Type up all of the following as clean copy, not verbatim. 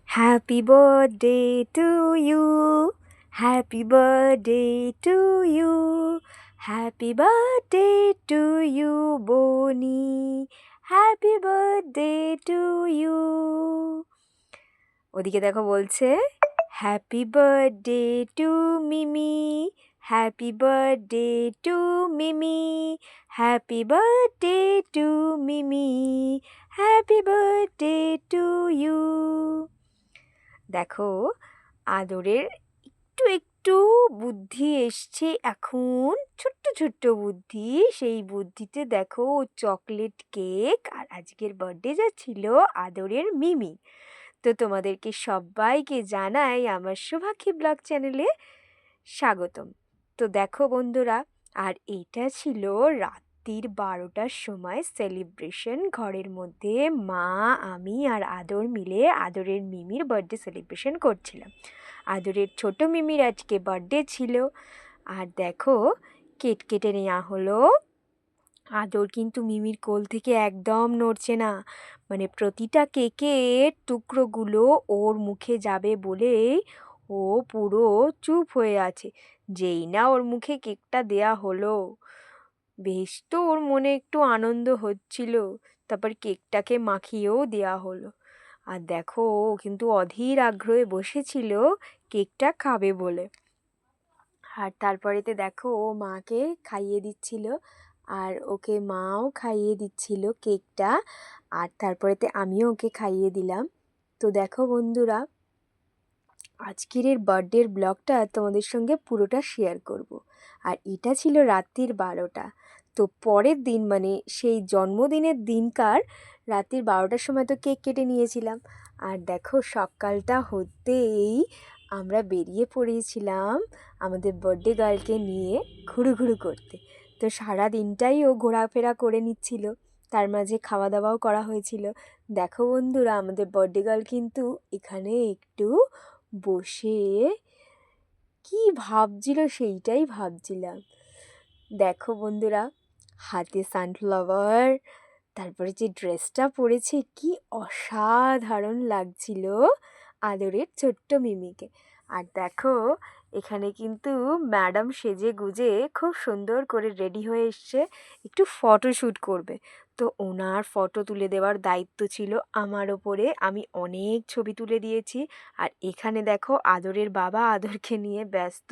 Happy birthday to you. Happy birthday to you. Happy birthday to you, Boni. Happy birthday to you. ওদিকে দেখো বলছে happy birthday to Mimi, happy birthday to Mimi, happy birthday to Mimi, happy birthday to you. দেখো আদরের একটু একটু বুদ্ধি এসছে এখন, ছোট্ট ছোট্ট বুদ্ধি। সেই বুদ্ধিতে দেখো চকলেট কেক, আর আজকের বার্থডে যা ছিল আদরের মিমি। তো তোমাদেরকে সবাইকে জানাই আমার শুভাক্ষী ব্লগ চ্যানেলে স্বাগতম। তো দেখো বন্ধুরা, আর এইটা ছিল রাত্রির 12টার সময় সেলিব্রেশন। ঘরের মধ্যে মা, আমি আর আদর মিলে আদরের মিমির বার্থডে সেলিব্রেশন করছিলাম। আদরের ছোট মিমির আজকে বার্থডে ছিল। আর দেখো কেক কেটে নেওয়া হলো। আদর কিন্তু মিমির কোল থেকে একদম নড়ছে না, মানে প্রতিটা কেকের টুকরোগুলো ওর মুখে যাবে বলেই ও পুরো চুপ হয়ে আছে। যেই না ওর মুখে কেকটা দেয়া হলো, বেশ তো ওর মনে একটু আনন্দ হচ্ছিল। তারপর কেকটাকে মাখিয়েও দেয়া হলো। আর দেখো ও কিন্তু অধীর আগ্রহে বসেছিল কেকটা খাবে বলে। আর তারপরেতে দেখো ও মাকে খাইয়ে দিচ্ছিল, আর ওকে মাও খাইয়ে দিচ্ছিল কেকটা। আর তারপরেতে আমিও ওকে খাইয়ে দিলাম। তো দেখো বন্ধুরা, আজকের বার্থডের ব্লগটা তোমাদের সঙ্গে পুরোটা শেয়ার করব। আর এটা ছিল রাত্রির 12টা। তো পরের দিন মানে সেই জন্মদিনের দিনকার রাত্রির 12টার সময় তো কেক কেটে নিয়েছিলাম। আর দেখো সকালটা হতেই আমরা বেরিয়ে পড়েছিলাম আমাদের বার্থডে গার্লকে নিয়ে ঘুরু করতে। তো সারা দিনটাই ও ঘোরাফেরা করে নিচ্ছিল, তার মাঝে খাওয়া দাওয়াও করা হয়েছিল। দেখো বন্ধুরা, আমাদের বার্থডে গার্ল কিন্তু এখানে একটু বসে কি ভাবছিল সেইটাই ভাবছিলাম। দেখো বন্ধুরা, হাতে সানফ্লাওয়ার, তারপরে যে ড্রেসটা পরেছে কি অসাধারণ লাগছিল আদরের ছোট্ট মিমিকে। আর দেখো এখানে কিন্তু ম্যাডাম সেজে গুজে খুব সুন্দর করে রেডি হয়ে এসছে, একটু ফটোশ্যুট করবে। তো ওনার ফটো তুলে দেওয়ার দায়িত্ব ছিল আমার ওপরে। আমি অনেক ছবি তুলে দিয়েছি। আর এখানে দেখো আদরের বাবা আদরকে নিয়ে ব্যস্ত,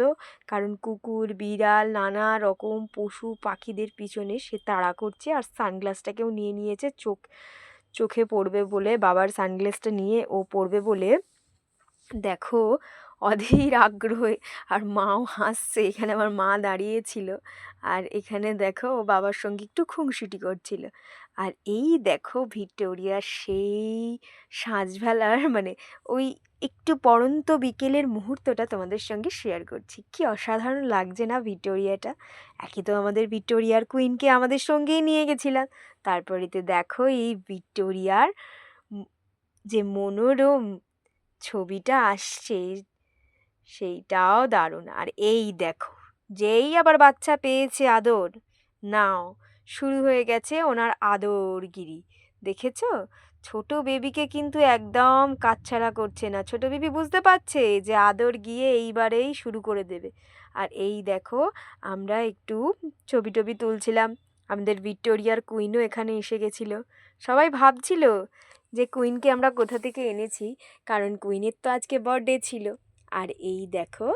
কারণ কুকুর বিড়াল নানা রকম পশু পাখিদের পিছনে সে তাড়া করছে। আর সানগ্লাসটাকেও নিয়ে নিয়েছে, চোখে পড়বে বলে, বাবার সানগ্লাসটা নিয়ে ও পড়বে বলে। দেখো অধীর আগ্রহে, আর মাও হাসছে। এখানে আমার মা দাঁড়িয়েছিল, আর এখানে দেখো ও বাবার সঙ্গে একটু খুনসুটি করছিল। আর এই দেখো ভিক্টোরিয়ার সেই সাঁঝবেলার মানে ওই একটু পড়ন্ত বিকেলের মুহূর্তটা তোমাদের সঙ্গে শেয়ার করছি। কি অসাধারণ লাগছে না ভিক্টোরিয়াটা। একে তো আমাদের ভিক্টোরিয়ার কুইনকে আমাদের সঙ্গেই নিয়ে গেছিলাম, তারপরেতে দেখো এই ভিক্টোরিয়ার যে মনোরম ছবিটা আসছে সেইটাও দারুণ। আর এই দেখো, যেই আবার বাচ্চা পেয়েছে আদর, নাও শুরু হয়ে গেছে ওনার আদরগিরি। দেখেছো, ছোট বেবিকে কিন্তু একদম কাচ্ছাড়া করছে না। ছোট বেবি বুঝতে পারছে যে আদর গিয়ে এইবারেই শুরু করে দেবে। আর এই দেখো আমরা একটু ছবি টবি তুলছিলাম। আমাদের ভিক্টোরিয়ার কুইনও এখানে এসে গেছিলো। সবাই ভাবছিল যে কুইনকে আমরা কোথা থেকে এনেছি, কারণ কুইনের তো আজকে বার্থডে ছিল। আর এই দেখো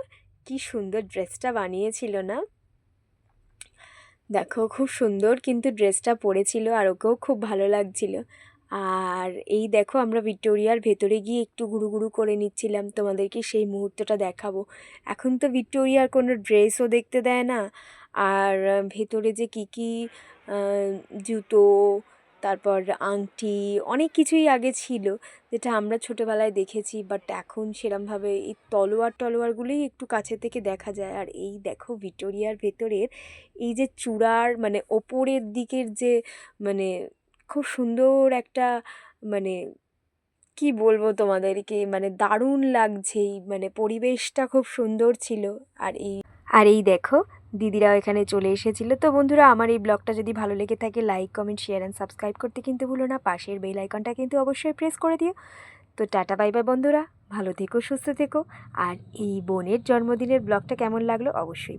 কি সুন্দর ড্রেসটা বানিয়েছিল না? দেখো খুব সুন্দর কিন্তু ড্রেসটা পরেছিল, আর ওকেও খুব ভালো লাগছিল। আর এই দেখো আমরা ভিক্টোরিয়ার ভেতরে গিয়ে একটু ঘুরু করে নিচ্ছিলাম, তোমাদেরকে সেই মুহূর্তটা দেখাবো। এখন তো ভিক্টোরিয়ার কোনো ড্রেসও দেখতে দেয় না। আর ভেতরে যে কী জুতো, তারপর আংটি, অনেক কিছুই আগে ছিল যেটা আমরা ছোটোবেলায় দেখেছি, বাট এখন সেরমভাবে এই তলোয়ারগুলোই একটু কাছে থেকে দেখা যায়। আর এই দেখো ভিক্টোরিয়ার ভেতরের এই যে চূড়ার মানে ওপরের দিকের যে মানে খুব সুন্দর একটা মানে কি বলবো তোমাদেরকে, মানে দারুণ লাগছে। মানে পরিবেশটা খুব সুন্দর ছিল। আর এই দেখো দিদিরাও এখানে চলে এসেছিলো। তো বন্ধুরা, আমার এই ব্লগটা যদি ভালো লেগে থাকে like comment share and subscribe করতে কিন্তু ভুলো না। পাশের বেল আইকনটা কিন্তু অবশ্যই প্রেস করে দিও। তো টাটা বাই বাই বন্ধুরা, ভালো থেকো, সুস্থ থেকো। আর এই বোনের জন্মদিনের ব্লগটা কেমন লাগলো অবশ্যই